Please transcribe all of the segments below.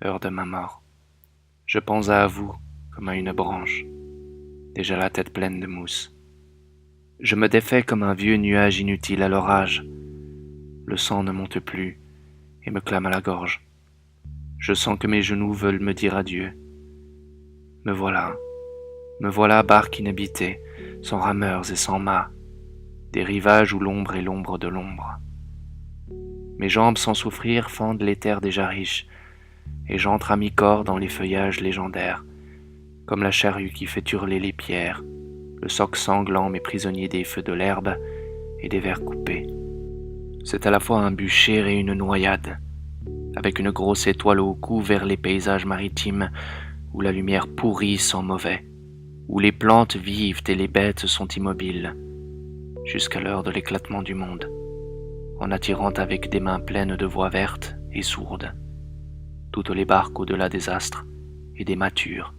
Heure de ma mort. Je pense à vous comme à une branche, déjà la tête pleine de mousse. Je me défais comme un vieux nuage inutile à l'orage. Le sang ne monte plus et me clame à la gorge. Je sens que mes genoux veulent me dire adieu. Me voilà barque inhabitée, sans rameurs et sans mâts, des rivages où l'ombre est l'ombre de l'ombre. Mes jambes sans souffrir fendent les terres déjà riches, et j'entre à mi-corps dans les feuillages légendaires, comme la charrue qui fait hurler les pierres, le soc sanglant mes prisonniers des feux de l'herbe et des vers coupés. C'est à la fois un bûcher et une noyade, avec une grosse étoile au cou vers les paysages maritimes où la lumière pourrie sent mauvais, où les plantes vivent et les bêtes sont immobiles, jusqu'à l'heure de l'éclatement du monde, en attirant avec des mains pleines de voix vertes et sourdes toutes les barques au-delà des astres et des mâtures.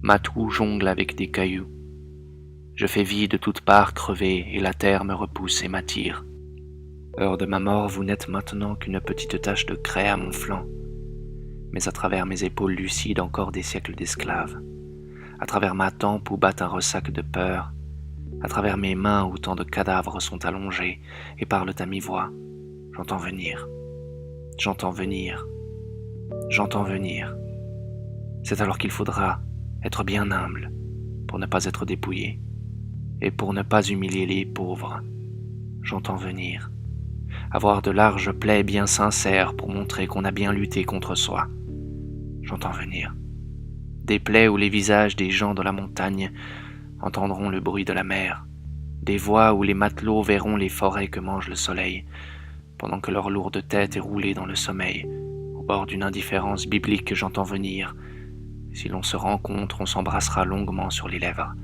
Matou jongle avec des cailloux. Je fais vie de toutes parts crevées et la terre me repousse et m'attire. Heure de ma mort, vous n'êtes maintenant qu'une petite tache de craie à mon flanc, mais à travers mes épaules lucides encore des siècles d'esclaves, à travers ma tempe où bat un ressac de peur, à travers mes mains où tant de cadavres sont allongés et parlent à mi-voix, j'entends venir, j'entends venir, j'entends venir. C'est alors qu'il faudra être bien humble pour ne pas être dépouillé et pour ne pas humilier les pauvres. J'entends venir. Avoir de larges plaies bien sincères pour montrer qu'on a bien lutté contre soi. J'entends venir. Des plaies où les visages des gens de la montagne entendront le bruit de la mer, des voix où les matelots verront les forêts que mange le soleil, pendant que leur lourde tête est roulée dans le sommeil, au bord d'une indifférence biblique. J'entends venir. Si l'on se rencontre, on s'embrassera longuement sur les lèvres,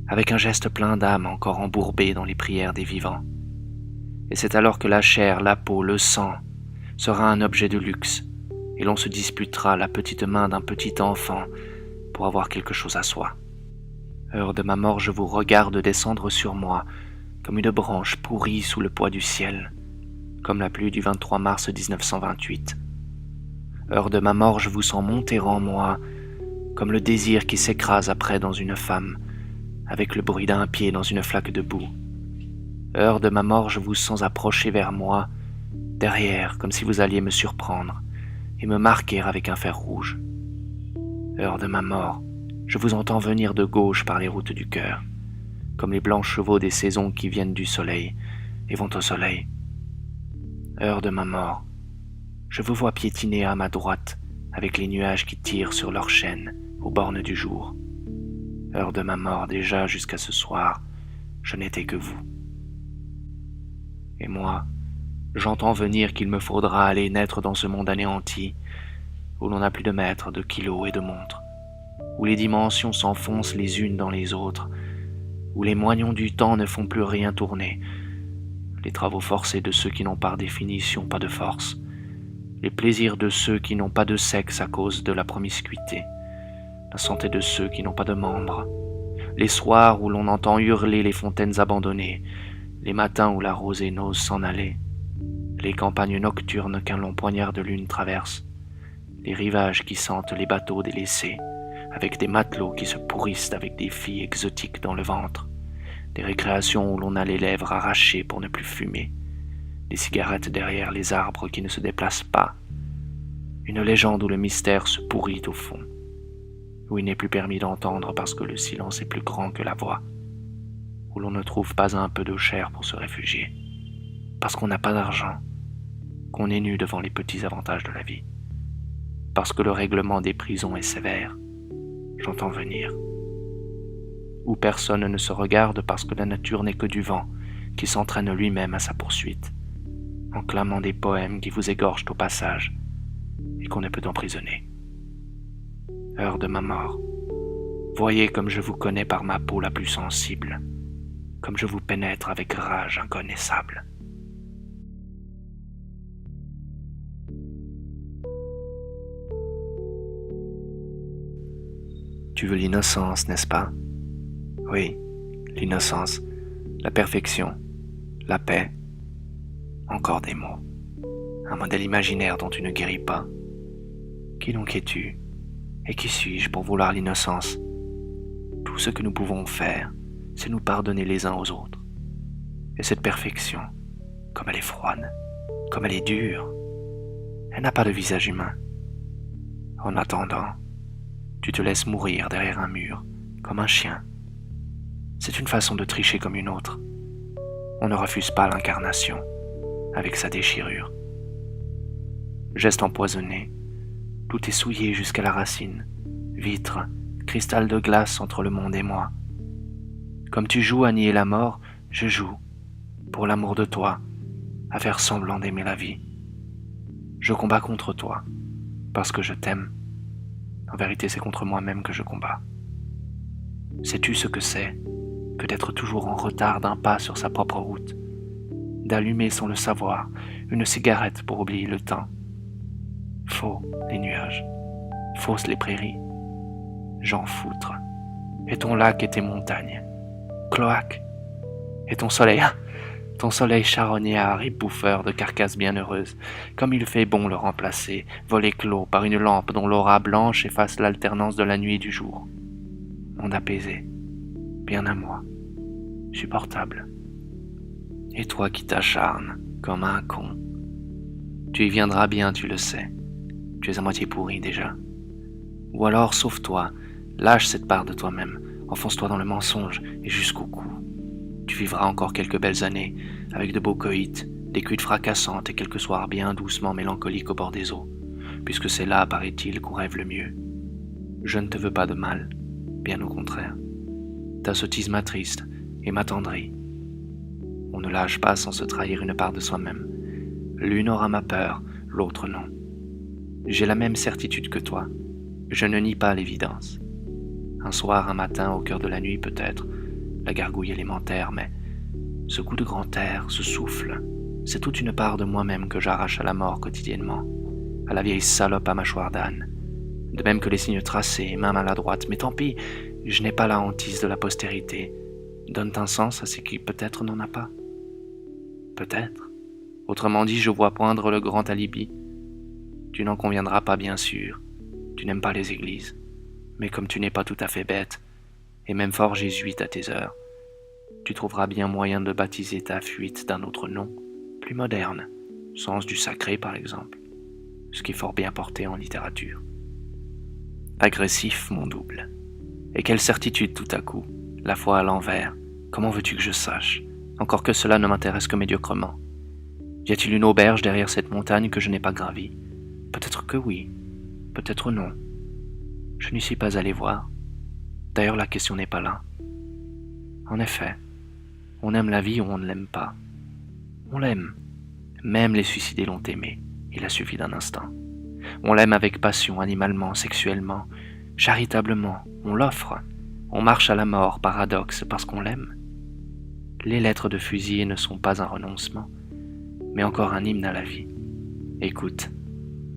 avec un geste plein d'âme encore embourbé dans les prières des vivants. Et c'est alors que la chair, la peau, le sang sera un objet de luxe, et l'on se disputera la petite main d'un petit enfant pour avoir quelque chose à soi. Heure de ma mort, je vous regarde descendre sur moi comme une branche pourrie sous le poids du ciel, comme la pluie du 23 mars 1928. Heure de ma mort, je vous sens monter en moi comme le désir qui s'écrase après dans une femme, avec le bruit d'un pied dans une flaque de boue. Heure de ma mort, je vous sens approcher vers moi, derrière, comme si vous alliez me surprendre, et me marquer avec un fer rouge. Heure de ma mort, je vous entends venir de gauche par les routes du cœur, comme les blancs chevaux des saisons qui viennent du soleil et vont au soleil. Heure de ma mort, je vous vois piétiner à ma droite, avec les nuages qui tirent sur leurs chaînes aux bornes du jour. Heure de ma mort, déjà jusqu'à ce soir, je n'étais que vous. Et moi, j'entends venir qu'il me faudra aller naître dans ce monde anéanti, où l'on n'a plus de mètres, de kilos et de montres, où les dimensions s'enfoncent les unes dans les autres, où les moignons du temps ne font plus rien tourner, les travaux forcés de ceux qui n'ont par définition pas de force, les plaisirs de ceux qui n'ont pas de sexe à cause de la promiscuité, la santé de ceux qui n'ont pas de membres, les soirs où l'on entend hurler les fontaines abandonnées, les matins où la rosée n'ose s'en aller, les campagnes nocturnes qu'un long poignard de lune traverse, les rivages qui sentent les bateaux délaissés, avec des matelots qui se pourrissent avec des filles exotiques dans le ventre, des récréations où l'on a les lèvres arrachées pour ne plus fumer, des cigarettes derrière les arbres qui ne se déplacent pas, une légende où le mystère se pourrit au fond, où il n'est plus permis d'entendre parce que le silence est plus grand que la voix, où l'on ne trouve pas un peu de chair pour se réfugier, parce qu'on n'a pas d'argent, qu'on est nu devant les petits avantages de la vie, parce que le règlement des prisons est sévère. J'entends venir. Où personne ne se regarde parce que la nature n'est que du vent qui s'entraîne lui-même à sa poursuite, en clamant des poèmes qui vous égorgent au passage et qu'on ne peut emprisonner. Heure de ma mort, voyez comme je vous connais par ma peau la plus sensible, comme je vous pénètre avec rage inconnaissable. Tu veux l'innocence, n'est-ce pas? Oui, l'innocence, la perfection, la paix, encore des mots, un modèle imaginaire dont tu ne guéris pas, Qui donc es-tu? Et qui suis-je pour vouloir l'innocence? Tout ce que nous pouvons faire, c'est nous pardonner les uns aux autres. Et cette perfection, comme elle est froide, comme elle est dure, elle n'a pas de visage humain. En attendant, tu te laisses mourir derrière un mur, comme un chien. C'est une façon de tricher comme une autre. On ne refuse pas l'incarnation, avec sa déchirure. Geste empoisonné, tout est souillé jusqu'à la racine, vitre, cristal de glace entre le monde et moi. Comme tu joues à nier la mort, je joue, pour l'amour de toi, à faire semblant d'aimer la vie. Je combats contre toi, parce que je t'aime. En vérité, c'est contre moi-même que je combats. Sais-tu ce que c'est que d'être toujours en retard d'un pas sur sa propre route, d'allumer sans le savoir une cigarette pour oublier le temps? Faux les nuages, fausses les prairies, j'en foutre, et ton lac et tes montagnes, cloaque, et ton soleil charognard et bouffeur de carcasses bienheureuses, comme il fait bon le remplacer, volé clos par une lampe dont l'aura blanche efface l'alternance de la nuit et du jour. Monde apaisé, bien à moi, supportable. Et toi qui t'acharnes comme un con, tu y viendras bien, tu le sais. Tu es à moitié pourri déjà. Ou alors, sauve-toi, lâche cette part de toi-même, enfonce-toi dans le mensonge et jusqu'au cou. Tu vivras encore quelques belles années, avec de beaux coïts, des cuites fracassantes et quelques soirs bien doucement mélancoliques au bord des eaux, puisque c'est là, paraît-il, qu'on rêve le mieux. Je ne te veux pas de mal, bien au contraire. Ta sottise m'attriste et m'attendrit. On ne lâche pas sans se trahir une part de soi-même. L'une aura ma peur, l'autre non. J'ai la même certitude que toi. Je ne nie pas l'évidence. Un soir, un matin, au cœur de la nuit peut-être, la gargouille élémentaire, mais ce coup de grand air, ce souffle, c'est toute une part de moi-même que j'arrache à la mort quotidiennement, à la vieille salope à mâchoire d'âne. De même que les signes tracés, main maladroite, mais tant pis, je n'ai pas la hantise de la postérité. Donne un sens à ce qui peut-être n'en a pas. Peut-être. Autrement dit, je vois poindre le grand alibi. Tu n'en conviendras pas, bien sûr. Tu n'aimes pas les églises. Mais comme tu n'es pas tout à fait bête, et même fort jésuite à tes heures, tu trouveras bien moyen de baptiser ta fuite d'un autre nom, plus moderne, sens du sacré par exemple, ce qui est fort bien porté en littérature. Agressif, mon double. Et quelle certitude tout à coup, la foi à l'envers. Comment veux-tu que je sache, encore que cela ne m'intéresse que médiocrement? Y a-t-il une auberge derrière cette montagne que je n'ai pas gravie? Peut-être que oui, peut-être non. Je n'y suis pas allé voir. D'ailleurs, la question n'est pas là. En effet, on aime la vie ou on ne l'aime pas. On l'aime. Même les suicidés l'ont aimé. Il a suffi d'un instant. On l'aime avec passion, animalement, sexuellement, charitablement. On l'offre. On marche à la mort, paradoxe, parce qu'on l'aime. Les lettres de fusillé ne sont pas un renoncement, mais encore un hymne à la vie. Écoute,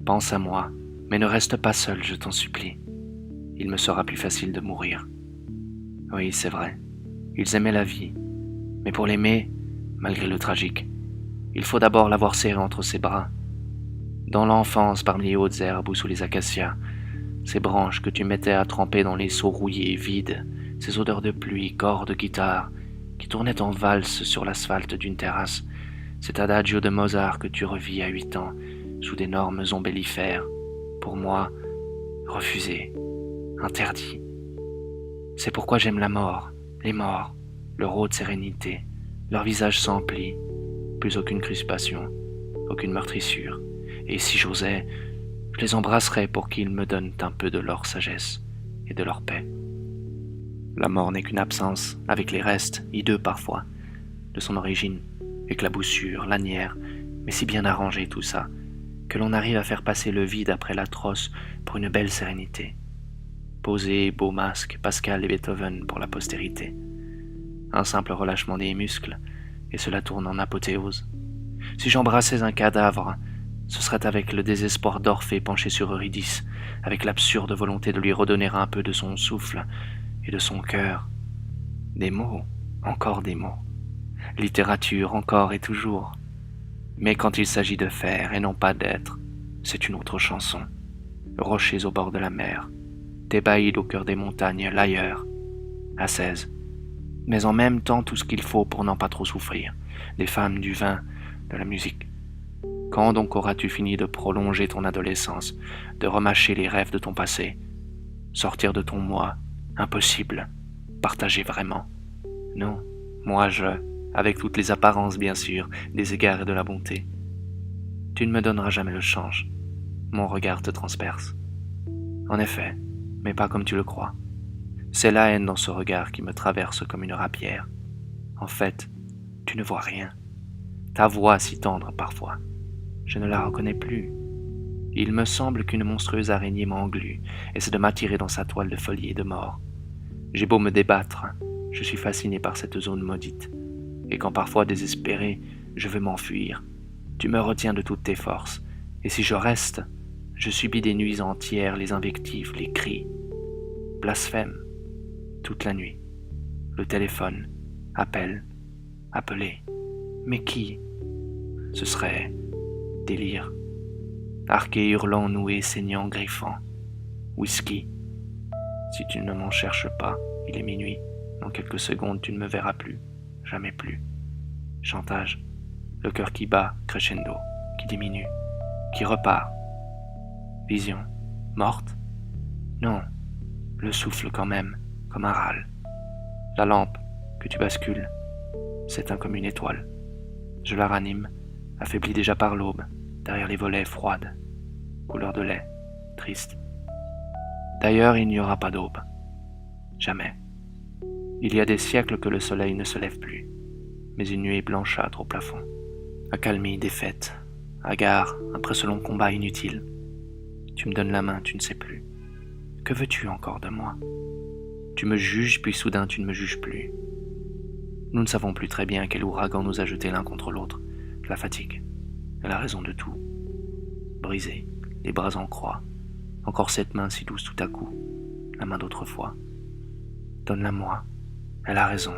pense à moi, mais ne reste pas seul, je t'en supplie. Il me sera plus facile de mourir. Oui, c'est vrai, ils aimaient la vie, mais pour l'aimer, malgré le tragique, il faut d'abord l'avoir serré entre ses bras. Dans l'enfance, parmi les hautes herbes ou sous les acacias, ces branches que tu mettais à tremper dans les seaux rouillés, vides, ces odeurs de pluie, corps de guitare, qui tournaient en valse sur l'asphalte d'une terrasse, cet adagio de Mozart que tu revis à 8 ans, sous d'énormes ombellifères, pour moi, refusé, interdit. C'est pourquoi j'aime la mort, les morts, leur haute sérénité, leur visage sans pli, plus aucune crispation, aucune meurtrissure, et si j'osais, je les embrasserais pour qu'ils me donnent un peu de leur sagesse et de leur paix. La mort n'est qu'une absence, avec les restes, hideux parfois, de son origine, éclaboussure, lanière, mais si bien arrangé tout ça, que l'on arrive à faire passer le vide après l'atroce pour une belle sérénité. Posé, beau masque, Pascal et Beethoven pour la postérité. Un simple relâchement des muscles, et cela tourne en apothéose. Si j'embrassais un cadavre, ce serait avec le désespoir d'Orphée penché sur Eurydice, avec l'absurde volonté de lui redonner un peu de son souffle et de son cœur. Des mots, encore des mots. Littérature, encore et toujours. Mais quand il s'agit de faire et non pas d'être, c'est une autre chanson. rochers au bord de la mer, Thébaïde au cœur des montagnes, l'ailleurs, à 16. Mais en même temps tout ce qu'il faut pour n'en pas trop souffrir, des femmes, du vin, de la musique. Quand donc auras-tu fini de prolonger ton adolescence, de remâcher les rêves de ton passé, sortir de ton moi, impossible, partager vraiment? Non, moi avec toutes les apparences bien sûr, des égards et de la bonté. Tu ne me donneras jamais le change, mon regard te transperce. En effet, mais pas comme tu le crois. C'est la haine dans ce regard qui me traverse comme une rapière. En fait, tu ne vois rien. Ta voix si tendre parfois, je ne la reconnais plus. Il me semble qu'une monstrueuse araignée m'englue, essaie de m'attirer dans sa toile de folie et de mort. J'ai beau me débattre, je suis fasciné par cette zone maudite. Et quand parfois désespéré, je veux m'enfuir, tu me retiens de toutes tes forces. Et si je reste, je subis des nuits entières les invectives, les cris. Blasphème, toute la nuit. Le téléphone, appel, appeler. Mais qui? Ce serait délire. Arqué, hurlant, noué, saignant, griffant. Whisky. Si tu ne m'en cherches pas, il est minuit. Dans quelques secondes, tu ne me verras plus. Jamais plus. Chantage. Le cœur qui bat, crescendo, qui diminue, qui repart. Vision. Morte? Non. Le souffle quand même, comme un râle. La lampe, que tu bascules, s'éteint comme une étoile. Je la ranime, affaiblie déjà par l'aube, derrière les volets froides, couleur de lait, triste. D'ailleurs, il n'y aura pas d'aube. Jamais. Il y a des siècles que le soleil ne se lève plus, mais une nuée blanchâtre au plafond. Accalmie, défaite, hagard, après ce long combat inutile. Tu me donnes la main, tu ne sais plus. Que veux-tu encore de moi? Tu me juges, puis soudain tu ne me juges plus. Nous ne savons plus très bien quel ouragan nous a jetés l'un contre l'autre. La fatigue, la raison de tout. Brisé, les bras en croix. Encore cette main si douce tout à coup, la main d'autrefois. Donne-la-moi, elle a raison.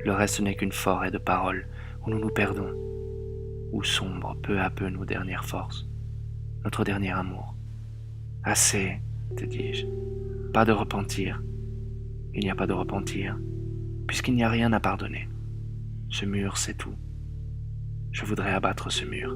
Le reste n'est qu'une forêt de paroles où nous nous perdons, où sombrent peu à peu nos dernières forces, notre dernier amour. Assez, te dis-je, pas de repentir. Il n'y a pas de repentir, puisqu'il n'y a rien à pardonner. Ce mur, c'est tout. Je voudrais abattre ce mur.